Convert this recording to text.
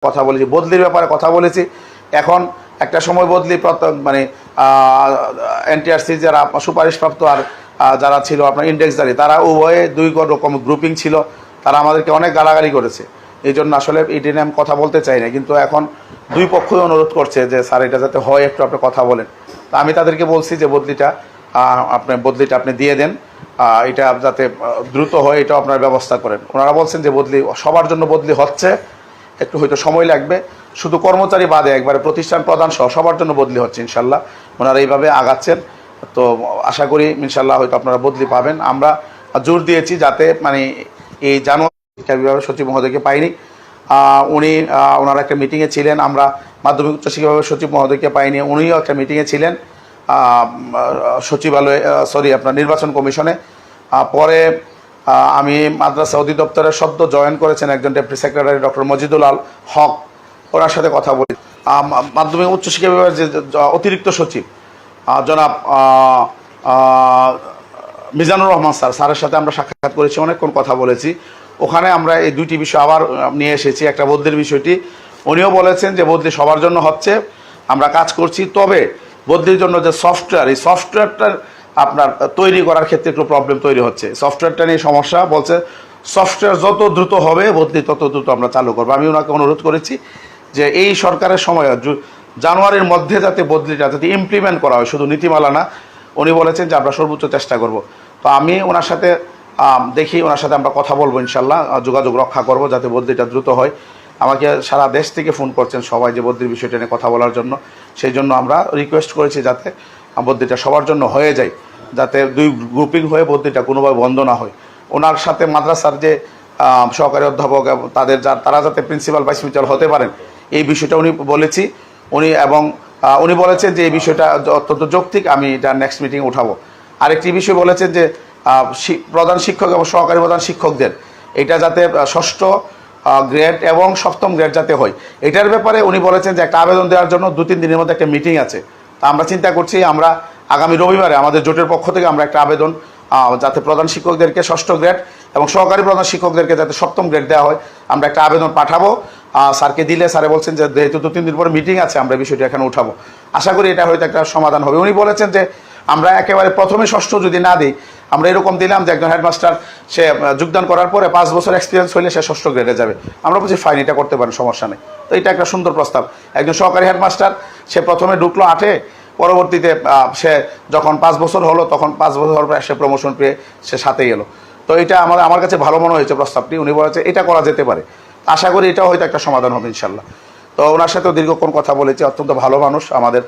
কথা বলেছি, বদলির ব্যাপারে কথা বলেছি। এখন একটা সময় বদলি মানে এনটিআরসি যারা সুপারিশপ্রাপ্ত আর যারা ছিল আপনার ইন্ডেক্সধারী, তারা উভয়ে দুই রকম গ্রুপিং ছিল। তারা আমাদেরকে অনেক গালাগালি করেছে। এই জন্য আসলে এটা নিয়ে আমি কথা বলতে চাই না, কিন্তু এখন দুই পক্ষই অনুরোধ করছে যে স্যার এটা যাতে হয় একটু আপনি কথা বলেন। তা আমি তাদেরকে বলছি যে বদলিটা আপনি দিয়ে দেন, এটা যাতে দ্রুত হয় এটাও আপনার ব্যবস্থা করেন। ওনারা বলছেন যে বদলি সবার জন্য বদলি হচ্ছে, একটু হয়তো সময় লাগবে, শুধু কর্মচারী বাদে একবারে প্রতিষ্ঠান প্রধান সহ সবার জন্য বদলি হচ্ছে ইনশাল্লাহ। ওনারা এইভাবে আগাচ্ছেন, তো আশা করি ইনশাল্লাহ হয়তো আপনারা বদলি পাবেন। আমরা জোর দিয়েছি যাতে মানে এই জানুয়ারি শিক্ষা বিভাগের সচিব মহোদয়কে পাইনি, ওনারা একটা মিটিংয়ে ছিলেন। আমরা মাধ্যমিক উচ্চ শিক্ষা বিভাগের সচিব মহোদয়কে পাইনি, উনিও একটা মিটিংয়ে ছিলেন সচিবালয়ে, আপনার নির্বাচন কমিশনে। পরে আমি মাদ্রাসা অধিদপ্তরের সদ্য জয়েন করেছেন একজন ডেপুটি সেক্রেটারি ডক্টর মজিদুল আল হক, ওনার সাথে কথা বলি। মাধ্যমিক উচ্চশিক্ষা বিভাগের যে অতিরিক্ত সচিব জনাব মিজানুর রহমান স্যারের সাথে আমরা সাক্ষাৎ করেছি, অনেকক্ষণ কথা বলেছি। ওখানে আমরা এই দুইটি বিষয় আবার নিয়ে এসেছি। একটা বদলির বিষয়টি, উনিও বলেছেন যে বদলি সবার জন্য হচ্ছে, আমরা কাজ করছি। তবে বদলির জন্য যে সফটওয়্যার, এই সফটওয়্যারটার আপনার তৈরি করার ক্ষেত্রে একটু প্রবলেম তৈরি হচ্ছে। সফটওয়্যারটা নিয়ে সমস্যা, বলছে সফটওয়্যার যত দ্রুত হবে বদলি তত দ্রুত আমরা চালু করবো। আমি ওনাকে অনুরোধ করেছি যে এই সরকারের সময় জানুয়ারির মধ্যে যাতে বদলিটা যাতে ইমপ্লিমেন্ট করা হয়, শুধু নীতিমালা না। উনি বলেছেন যে আমরা সর্বোচ্চ চেষ্টা করব। তো আমি ওনার সাথে দেখি, ওনার সাথে আমরা কথা বলবো ইনশাল্লাহ, যোগাযোগ রক্ষা করব যাতে বদলিটা দ্রুত হয়। আমাকে সারা দেশ থেকে ফোন করছেন সবাই যে বদলির বিষয়টা নিয়ে কথা বলার জন্য। সেই জন্য আমরা রিকোয়েস্ট করেছি যাতে বদলিটা সবার জন্য হয়ে যায়, যাতে দুই গ্রুপিং হয়ে বদলিটা কোনোভাবে বন্ধ না হয়। ওনার সাথে মাদ্রাসার যে সহকারী অধ্যাপক তারা যাতে প্রিন্সিপাল ভাইস প্রিন্সিপাল হতে পারেন, এই বিষয়টা উনি বলেছি। উনি বলেছেন যে এই বিষয়টা অত্যন্ত যৌক্তিক, আমি এটা নেক্সট মিটিংয়ে উঠাবো। আরেকটি বিষয় বলেছেন যে প্রধান শিক্ষক এবং সহকারী প্রধান শিক্ষকদের এটা যাতে ষষ্ঠ গ্রেড এবং সপ্তম গ্রেড যাতে হয়, এটার ব্যাপারে উনি বলেছেন যে একটা আবেদন দেওয়ার জন্য 2-3 দিনের মধ্যে একটা মিটিং আছে। তা আমরা চিন্তা করছি আমরা আগামী রবিবারে আমাদের জোটের পক্ষ থেকে আমরা একটা আবেদন যাতে প্রধান শিক্ষকদেরকে ষষ্ঠ গ্রেড এবং সহকারী প্রধান শিক্ষকদেরকে যাতে সপ্তম গ্রেড দেওয়া হয়, আমরা একটা আবেদন পাঠাবো। স্যারকে দিলে স্যারে বলছেন যে যেহেতু 2-3 দিন পরে মিটিং আছে, আমরা বিষয়টি এখানে উঠাবো। আশা করি এটা হয়তো একটা সমাধান হবে। উনি বলেছেন যে আমরা একেবারে প্রথমে ষষ্ঠ যদি না দিই, আমরা এরকম দিলাম যে একজন হেডমাস্টার সে যোগদান করার পরে 5 বছর এক্সপিরিয়েন্স হইলে সে ষষ্ঠ গ্রেডে যাবে। আমরা বলছি ফাইন, এটা করতে পারেন, সমস্যা নেই। তো এটা একটা সুন্দর প্রস্তাব। একজন সহকারী হেডমাস্টার সে প্রথমে ঢুকলো 8-এ, পরবর্তীতে সে যখন 5 বছর হলো তখন 5 বছর হওয়ার পরে সে প্রমোশন পেয়ে সে 7-এ গেল। তো এটা আমার কাছে ভালো মনে হয়েছে প্রস্তাবটি। উনি বলেছে এটা করা যেতে পারে। আশা করি এটাও হয়তো একটা সমাধান হবে ইনশাল্লাহ। তো ওনার সাথেও দীর্ঘক্ষণ কথা বলেছি, অত্যন্ত ভালো মানুষ আমাদের।